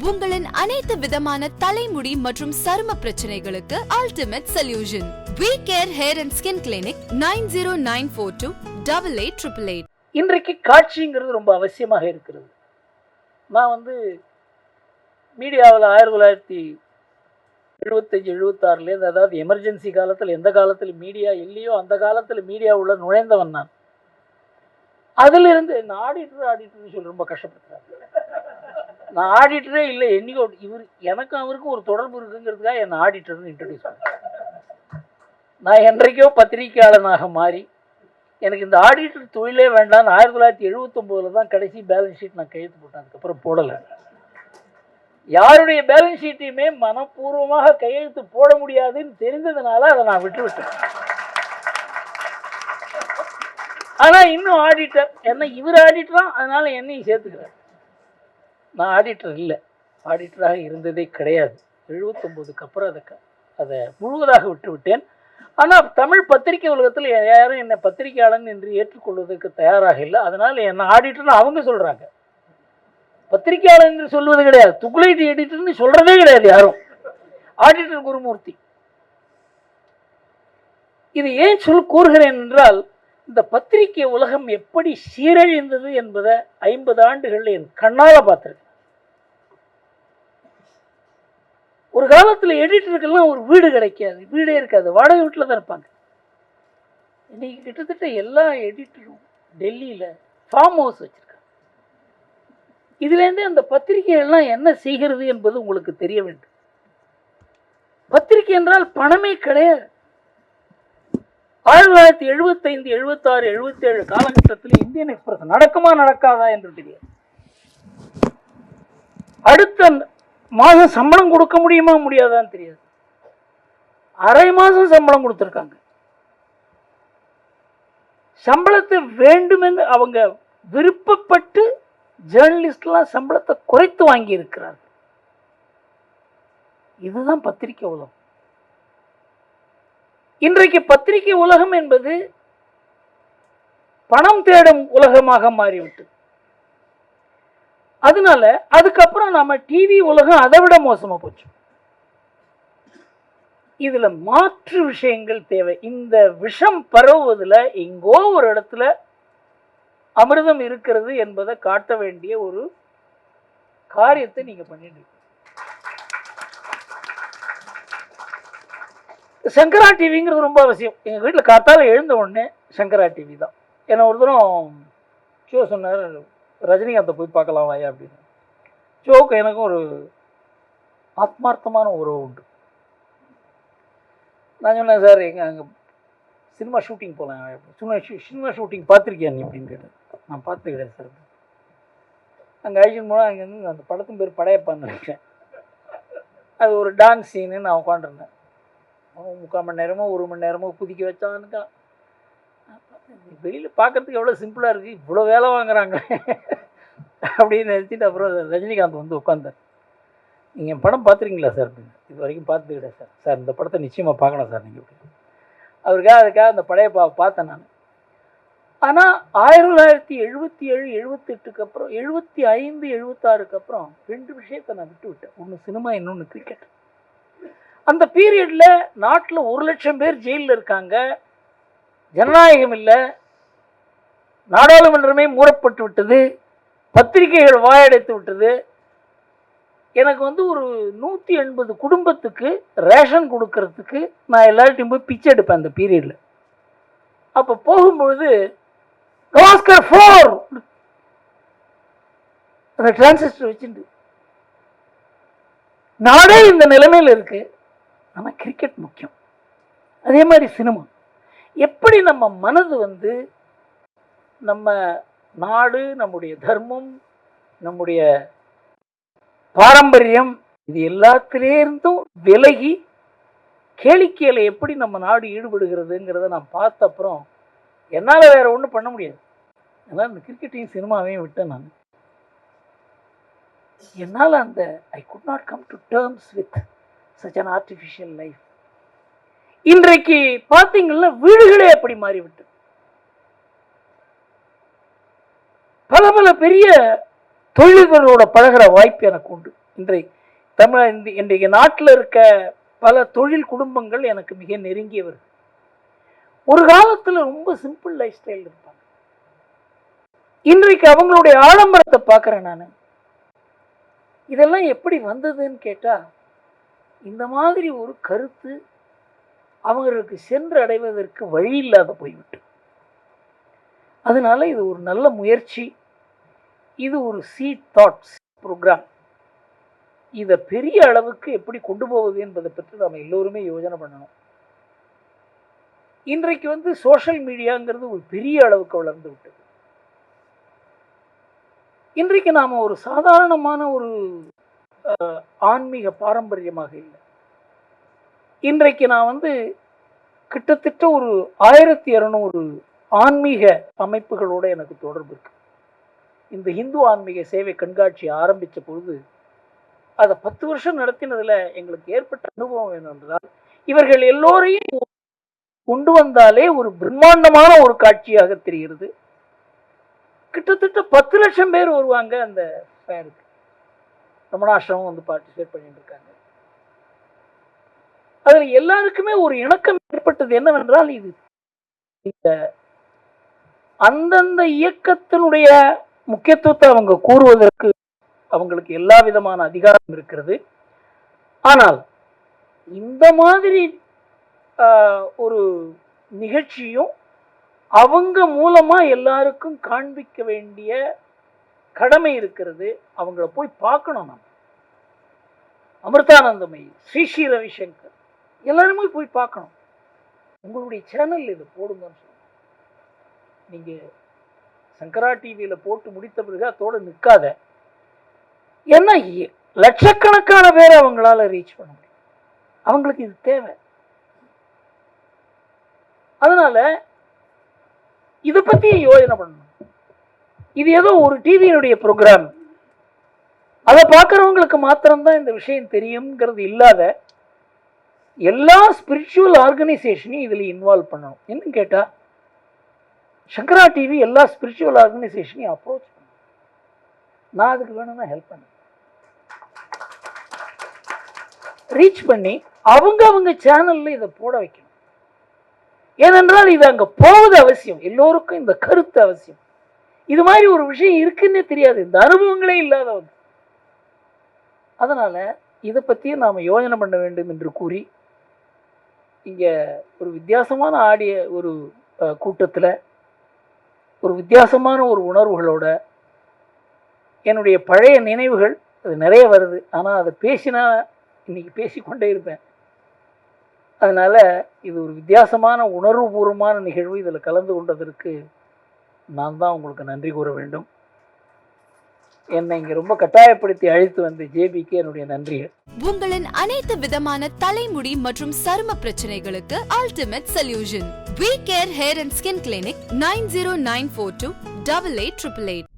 உங்களின் அனைத்து விதமான தலைமுடி மற்றும் சரும பிரச்சனைகளுக்கு ultimate solution. We Care Hair and Skin Clinic 909428888. இன்றைக்கு காட்சிங்கிறது ரொம்ப அவசியமாக இருக்கிறது. நான் மீடியாவில் 1975-76 அதாவது எமர்ஜென்சி காலத்தில் எந்த காலத்தில் மீடியா இல்லையோ அந்த காலத்தில் மீடியா உள்ள நுழைந்தவன் நான். அதிலிருந்து நான் ஆடிட்டர்னு சொல்லி ரொம்ப கஷ்டப்படுத்துறாங்க. நான் ஆடிட்டரே இல்லை, என்னைக்கோ எனக்கும் அவருக்கும் ஒரு தொடர்பு இருக்குங்கிறதுக்காக என்னை ஆடிட்டர்னு இன்ட்ரடியூஸ் பண்ணேன். நான் என்றைக்கோ பத்திரிகையாளனாக மாறி எனக்கு இந்த ஆடிட்டர் தொழிலே வேண்டாம். 1979 தான் கடைசி பேலன்ஸ் ஷீட் நான் கையெழுத்து போட்டேன். அதுக்கப்புறம் போடலை. யாருடைய பேலன்ஸ் ஷீட்டையுமே மனப்பூர்வமாக கையெழுத்து போட முடியாதுன்னு தெரிந்ததுனால அதை நான் விட்டுவிட்டேன். ஆனால் இன்னும் ஆடிட்டர் இவர் ஆடிட்டரா, அதனால என்னையும் சேர்த்துக்கிறார். நான் ஆடிட்டர் இல்லை, ஆடிட்டராக இருந்ததே கிடையாது. 79க்கு அப்புறம் அதை முழுவதாக விட்டுவிட்டேன். ஆனால் தமிழ் பத்திரிகை உலகத்தில் யாரும் என்னை பத்திரிகையாளன் என்று ஏற்றுக்கொள்வதற்கு தயாராக இல்லை. அதனால் என்னை ஆடிட்டர்னு அவங்க சொல்கிறாங்க. பத்திரிகையாளர் என்று சொல்வது கிடையாது, துக்ளைட் எடிட்டர்னு சொல்கிறதே கிடையாது யாரும். ஆடிட்டர் குருமூர்த்தி. இது ஏன் கூறுகிறேன் என்றால், இந்த பத்திரிகை உலகம் எப்படி சீரழிந்தது என்பதை 50 ஆண்டுகளில் என் கண்ணால் பார்த்துருக்கேன். ஒரு காலத்தில் எடிட்டருக்கெல்லாம் ஒரு வீடு கிடைக்காது, வீடே இருக்காது, வாடகை வீட்டில் தான் இருப்பாங்க. இன்னைக்கு கிட்டத்தட்ட எல்லா எடிட்டரும் டெல்லியில் ஃபார்ம் ஹவுஸ் வச்சுருக்காங்க. இதுலேருந்து அந்த பத்திரிகைகள்லாம் என்ன செய்கிறது என்பது உங்களுக்கு தெரிய வேண்டும். பத்திரிகை என்றால் பணமே கிடையாது. 1975, 76, 77 காலகட்டத்தில் இந்தியன் எக்ஸ்பிரஸ் நடக்குமா நடக்காதா என்று தெரியாது. அடுத்த மாதம் சம்பளம் கொடுக்க முடியுமா முடியாதான்னு தெரியாது. அரை மாதம் சம்பளம் கொடுத்துருக்காங்க. சம்பளத்தை வேண்டுமென்று அவங்க விருப்பப்பட்டு ஜேர்னலிஸ்ட்லாம் சம்பளத்தை குறைத்து வாங்கி இருக்கிறார்கள். இதுதான் பத்திரிகை உலகம். இன்றைக்கு பத்திரிகை உலகம் என்பது பணம் தேடும் உலகமாக மாறிவிட்டது. அதனால அதுக்கப்புறம் நம்ம டிவி உலகம் அதை விட மோசமா போச்சு. இதுல மாற்று விஷயங்கள் தேவை. இந்த விஷம் பரவுவதில் எங்கோ ஒரு இடத்துல அமிர்தம் இருக்கிறது என்பதை காட்ட வேண்டிய ஒரு காரியத்தை நீங்க பண்ணிட்டு இருக்கீங்க. சங்கரா டிவிங்கிறது ரொம்ப அவசியம். எங்கள் வீட்டில் காத்தால எழுந்த உடனே சங்கரா டிவி தான். ஏன்னா ஒரு தூரம் ஷோ சொன்னார், ரஜினிகாந்தை போய் பார்க்கலாம் வாயா அப்படின்னு. ஷோக்கு எனக்கும் ஒரு ஆத்மார்த்தமான உறவு உண்டு. நான் சொன்னேன், சார் அங்கே சினிமா ஷூட்டிங் போகலாம், சினிமா ஷூட்டிங் பார்த்துருக்கியா நீ அப்படின்னு கேட்டேன். நான் பார்த்து கிடையாது சார். அங்கே அழிச்சின்னு போனால் அங்கேருந்து அந்த படத்தின் பேர் படையப்பான்னு நினைச்சேன். அது ஒரு டான்ஸ் சீனு. நான் உட்காண்டிருந்தேன். 3/4 மணி நேரமோ 1 மணி நேரமோ குதிக்க வச்சான்னு வெளியில் பார்க்குறதுக்கு எவ்வளோ சிம்பிளாக இருக்குது, இவ்வளோ வேலை வாங்குறாங்க அப்படின்னு நினச்சிட்டு அப்புறம் ரஜினிகாந்த் உட்காந்தார். நீங்கள் படம் பார்த்துருக்கீங்களா சார் அப்படின்னு. இது வரைக்கும் பார்த்து கிடையாது சார். சார் இந்த படத்தை நிச்சயமாக பார்க்கணும் சார் நீங்கள் அப்படின்னு. அதுக்காக அந்த பழைய பார்த்தேன் நான். ஆனால் 1977, 78க்கு அப்புறம் 75, 76க்கு அப்புறம் 2 விஷயத்தை நான் விட்டேன். ஒன்று சினிமா, இன்னொன்று கிரிக்கெட். அந்த பீரியடில் நாட்டில் 1 லட்சம் பேர் ஜெயிலில் இருக்காங்க. ஜனநாயகம் இல்லை, நாடாளுமன்றமே மூடப்பட்டு விட்டது, பத்திரிகைகள் வாயடைத்து விட்டது. எனக்கு ஒரு 180 குடும்பத்துக்கு ரேஷன் கொடுக்கறதுக்கு நான் எல்லார்ட்டையும் போய் பிச்சை எடுப்பேன் அந்த பீரியடில். அப்போ போகும்பொழுது கவாஸ்கர் 4 அந்த டிரான்சிஸ்டர் வச்சுட்டு நாடே இந்த நிலைமையில் இருக்கு. ஆனால் கிரிக்கெட் முக்கியம். அதே மாதிரி சினிமா. எப்படி நம்ம மனது நம்ம நாடு, நம்முடைய தர்மம், நம்முடைய பாரம்பரியம், இது எல்லாத்திலேருந்தும் விலகி கேளிக்கையில் எப்படி நம்ம நாடு ஈடுபடுகிறதுங்கிறத நான் பார்த்த அப்புறம் என்னால் வேற ஒன்றும் பண்ண முடியாது. அதனால் இந்த கிரிக்கெட்டையும் சினிமாவையும் விட்டேன் நான். என்னால் I could not come to terms with such an artificial life. இன்றைக்கு பார்த்தீங்கன்னா வீடுகளே அப்படி மாறிவிட்டு பல பெரிய தொழில்களோட பழகிற வாய்ப்பு எனக்கு உண்டு. இன்றைக்கு நாட்டில் இருக்க பல தொழில் குடும்பங்கள் எனக்கு மிக நெருங்கியவர். ஒரு காலத்தில் ரொம்ப சிம்பிள் லைஃப் ஸ்டைல் இருப்பாங்க. இன்றைக்கு அவங்களுடைய ஆடம்பரத்தை பார்க்குறேன் நான். இதெல்லாம் எப்படி வந்ததுன்னு கேட்டால், இந்த மாதிரி ஒரு கருத்து அவங்களுக்கு சென்று அடைவதற்கு வழி இல்லாத போய்விட்டு. அதனால இது ஒரு நல்ல முயற்சி. இது ஒரு சீட் தாட்ஸ் ப்ரோக்ராம். இதை பெரிய அளவுக்கு எப்படி கொண்டு போவது என்பதை பற்றி நாம் எல்லோருமே யோசனை பண்ணணும். இன்றைக்கு சோஷியல் மீடியாங்கிறது ஒரு பெரிய அளவுக்கு வளர்ந்து விட்டது. இன்றைக்கு நாம் ஒரு சாதாரணமான ஒரு ஆன்மீக பாரம்பரியமாக இல்லை. இன்றைக்கு நான் கிட்டத்தட்ட ஒரு 1200 ஆன்மீக அமைப்புகளோடு எனக்கு தொடர்பு இருக்கு. இந்த இந்து ஆன்மீக சேவை கண்காட்சி ஆரம்பித்த பொழுது அதை 10 வருஷம் நடத்தினதில் எங்களுக்கு ஏற்பட்ட அனுபவம் என்னவென்றால், இவர்கள் எல்லோரையும் கொண்டு வந்தாலே ஒரு பிரம்மாண்டமான ஒரு காட்சியாக தெரிகிறது. கிட்டத்தட்ட 10 லட்சம் பேர் வருவாங்க அந்த ஃபேருக்கு. ரமணாசிரமம் பார்ட்டிசிபேட் பண்ணிட்டு இருக்காங்க. அதில் எல்லாருக்குமே ஒரு இணக்கம் ஏற்பட்டது என்னவென்றால், இது இந்த அந்தந்த இயக்கத்தினுடைய முக்கியத்துவத்தை அவங்க கூறுவதற்கு அவங்களுக்கு எல்லா விதமான அதிகாரம் இருக்கிறது. ஆனால் இந்த மாதிரி ஒரு நிகழ்ச்சியும் அவங்க மூலமா எல்லாருக்கும் காண்பிக்க வேண்டிய கடமை இருக்கிறது. அவங்கள போய் பார்க்கணும். நம்ம அமிர்தானந்தமயி, ஸ்ரீ ரவிசங்கர் எல்லாருமே போய் பார்க்கணும். உங்களுடைய சேனல் இது போடுங்கன்னு சொல்லுங்க. நீங்க சங்கரா டிவியில போட்டு முடித்த பிறகு அதோட நிற்காத. ஏன்னா லட்சக்கணக்கான பேர் அவங்களால ரீச் பண்ண முடியும். அவங்களுக்கு இது தேவை. அதனால இதை பத்தி யோசனை பண்ணணும். இது ஏதோ ஒரு டிவியினுடைய ப்ரோக்ராம், அதை பார்க்குறவங்களுக்கு மாத்திரம்தான் இந்த விஷயம் தெரியுங்கிறது இல்லாத எல்லா ஸ்பிரிச்சுவல் ஆர்கனைசேஷனையும் இதில் இன்வால்வ் பண்ணணும். என்னன்னு கேட்டால், சங்கரா டிவி எல்லா ஸ்பிரிச்சுவல் ஆர்கனைசேஷனையும் அப்ரோச் பண்ணணும். நான் அதுக்கு வேணும்னா ஹெல்ப் பண்ணேன். ரீச் பண்ணி அவங்க சேனலில் இதை போட வைக்கணும். ஏனென்றால் இது அங்கே போவது அவசியம். எல்லோருக்கும் இந்த கருத்து அவசியம். இது மாதிரி ஒரு விஷயம் இருக்குன்னே தெரியாது, இந்த அனுபவங்களே இல்லாதவங்க. அதனால் இதை பற்றியும் நாம் யோசனை பண்ண வேண்டும் என்று கூறி, இங்கே ஒரு வித்தியாசமான ஒரு கூட்டத்தில் ஒரு வித்தியாசமான ஒரு உணர்வுகளோட என்னுடைய பழைய நினைவுகள் அது நிறைய வருது. ஆனால் அதை பேசினா இன்றைக்கி பேசிக்கொண்டே இருப்பேன். அதனால் இது ஒரு வித்தியாசமான உணர்வுபூர்வமான நிகழ்வு. இதில் கலந்து கொண்டதற்கு நான் தான் உங்களுக்கு நன்றி கூற வேண்டும். என்னை இங்கே ரொம்ப கட்டாயப்படுத்தி அழைத்து வந்த ஜேபிக்கு என்னுடைய நன்றிகள். உங்களின் அனைத்து விதமான தலைமுடி மற்றும் சரும பிரச்சனைகளுக்கு ultimate solution. We Care Hair and Skin Clinic 90942 8888.